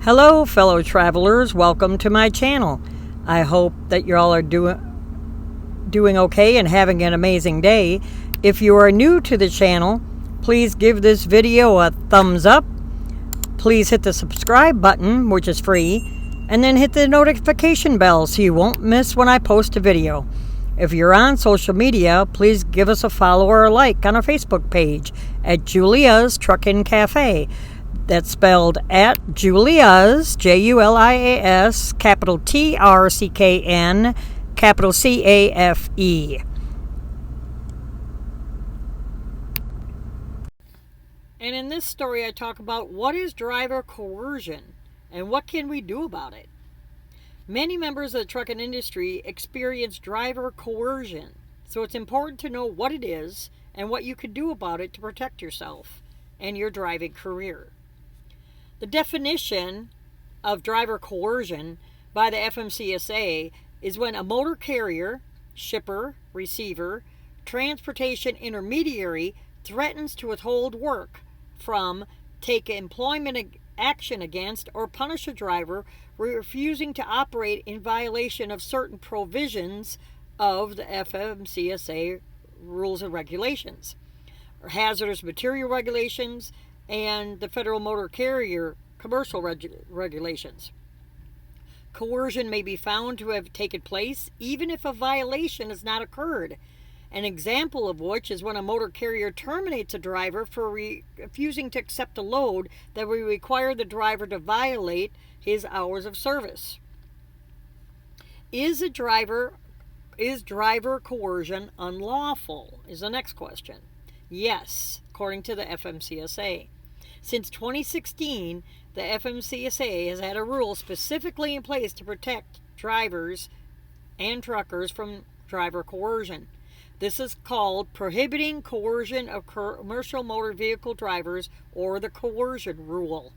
Hello, fellow travelers. Welcome to my channel. I hope that you all are doing okay and having an amazing day. If you are new to the channel, please give this video a thumbs up. Please hit the subscribe button, which is free, and then hit the notification bell so you won't miss when I post a video. If you're on social media, please give us a follow or a like on our Facebook page at Julia's Truckin' Cafe. That's spelled at Julia's, Julias, capital TRCKN, capital CAFE. And in this story, I talk about what is driver coercion and what can we do about it. Many members of the trucking industry experience driver coercion, so it's important to know what it is and what you can do about it to protect yourself and your driving career. The definition of driver coercion by the FMCSA is when a motor carrier, shipper, receiver, transportation intermediary threatens to withhold work from, take employment action against, or punish a driver refusing to operate in violation of certain provisions of the FMCSA rules and regulations, or hazardous material regulations, and the Federal Motor Carrier Commercial Regulations. Coercion may be found to have taken place even if a violation has not occurred, an example of which is when a motor carrier terminates a driver for refusing to accept a load that would require the driver to violate his hours of service. Is driver coercion unlawful? Is the next question. Yes, according to the FMCSA. Since 2016, the FMCSA has had a rule specifically in place to protect drivers and truckers from driver coercion. This is called Prohibiting Coercion of Commercial Motor Vehicle Drivers, or the Coercion Rule.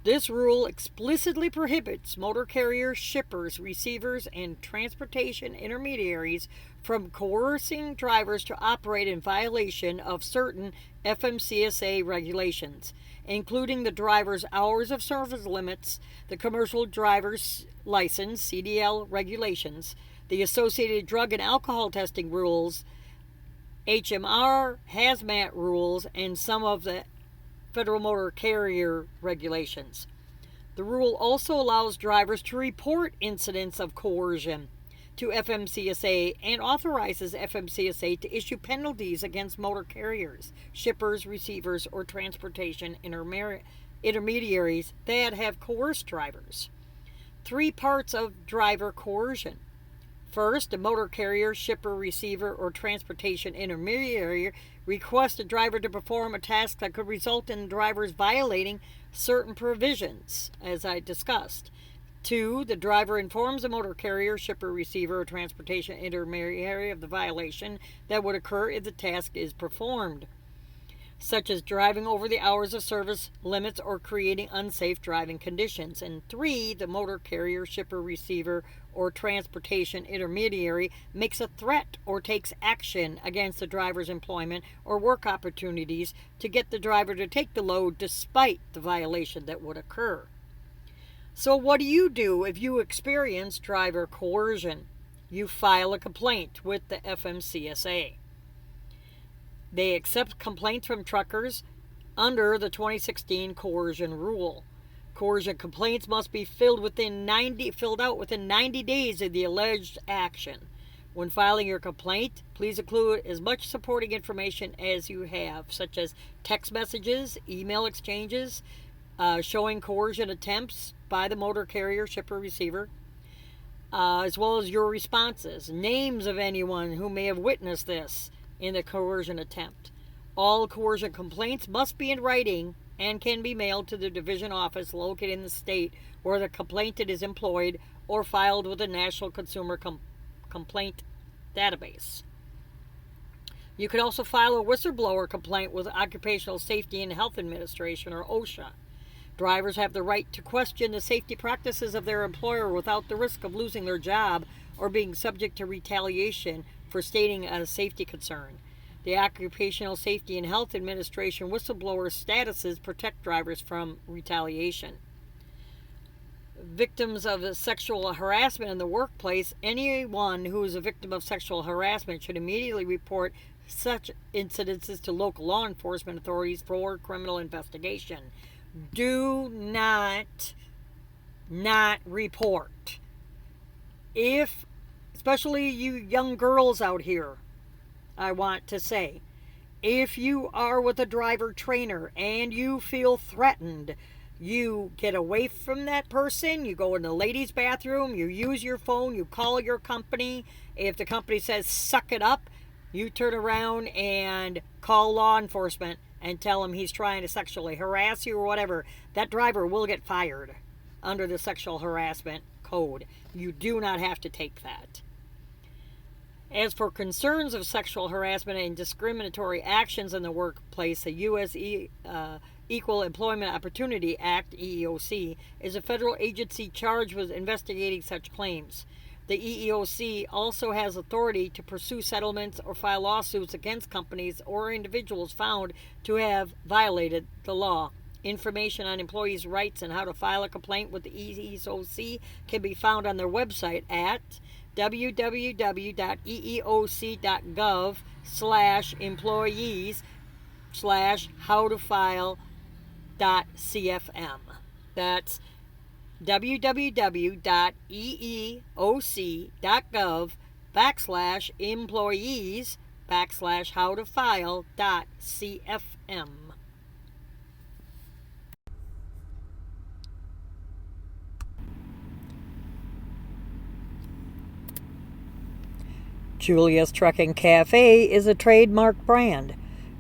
This rule explicitly prohibits motor carriers, shippers, receivers, and transportation intermediaries from coercing drivers to operate in violation of certain FMCSA regulations, including the driver's hours of service limits, the Commercial Driver's License, CDL regulations, the associated drug and alcohol testing rules, HMR, hazmat rules, and some of the Federal Motor Carrier regulations. The rule also allows drivers to report incidents of coercion to FMCSA and authorizes FMCSA to issue penalties against motor carriers, shippers, receivers, or transportation intermediaries that have coerced drivers. 3 parts of driver coercion. First, a motor carrier, shipper, receiver, or transportation intermediary requests a driver to perform a task that could result in the drivers violating certain provisions, as I discussed. 2, the driver informs the motor carrier, shipper, receiver, or transportation intermediary of the violation that would occur if the task is performed, such as driving over the hours of service limits or creating unsafe driving conditions. And 3, the motor carrier, shipper, receiver, or transportation intermediary makes a threat or takes action against the driver's employment or work opportunities to get the driver to take the load despite the violation that would occur. So what do you do if you experience driver coercion? You file a complaint with the FMCSA. They accept complaints from truckers under the 2016 coercion rule. Coercion complaints must be filled out within 90 days of the alleged action. When filing your complaint, please include as much supporting information as you have, such as text messages, email exchanges, showing coercion attempts by the motor carrier, shipper, receiver, as well as your responses, names of anyone who may have witnessed this in the coercion attempt. All coercion complaints must be in writing and can be mailed to the division office located in the state where the complainant is employed or filed with the National Consumer Complaint Database. You can also file a whistleblower complaint with Occupational Safety and Health Administration, or OSHA. Drivers have the right to question the safety practices of their employer without the risk of losing their job or being subject to retaliation for stating a safety concern. The Occupational Safety and Health Administration whistleblower statuses protect drivers from retaliation. victims of sexual harassment in the workplace, anyone who is a victim of sexual harassment should immediately report such incidences to local law enforcement authorities for criminal investigation. Do not report. If, especially you young girls out here, I want to say, if you are with a driver trainer and you feel threatened, you get away from that person, you go in the ladies' bathroom, you use your phone, you call your company. If the company says suck it up, you turn around and call law enforcement and tell him he's trying to sexually harass you or whatever. That driver will get fired under the sexual harassment code. You do not have to take that. As for concerns of sexual harassment and discriminatory actions in the workplace, the U.S. Equal Employment Opportunity Act, EEOC, is a federal agency charged with investigating such claims. The EEOC also has authority to pursue settlements or file lawsuits against companies or individuals found to have violated the law. Information on employees' rights and how to file a complaint with the EEOC can be found on their website at www.eeoc.gov/employees/howtofile.cfm. That's www.eeoc.gov/employees/howtofile.cfm. Julia's Trucking Cafe is a trademark brand.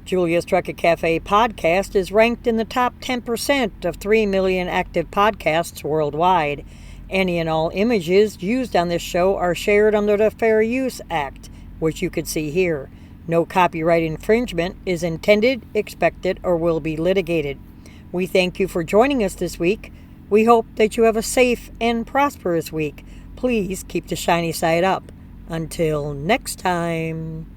Julia's Trucking Cafe podcast is ranked in the top 10% of 3 million active podcasts worldwide. Any and all images used on this show are shared under the Fair Use Act, which you can see here. No copyright infringement is intended, expected, or will be litigated. We thank you for joining us this week. We hope that you have a safe and prosperous week. Please keep the shiny side up. Until next time.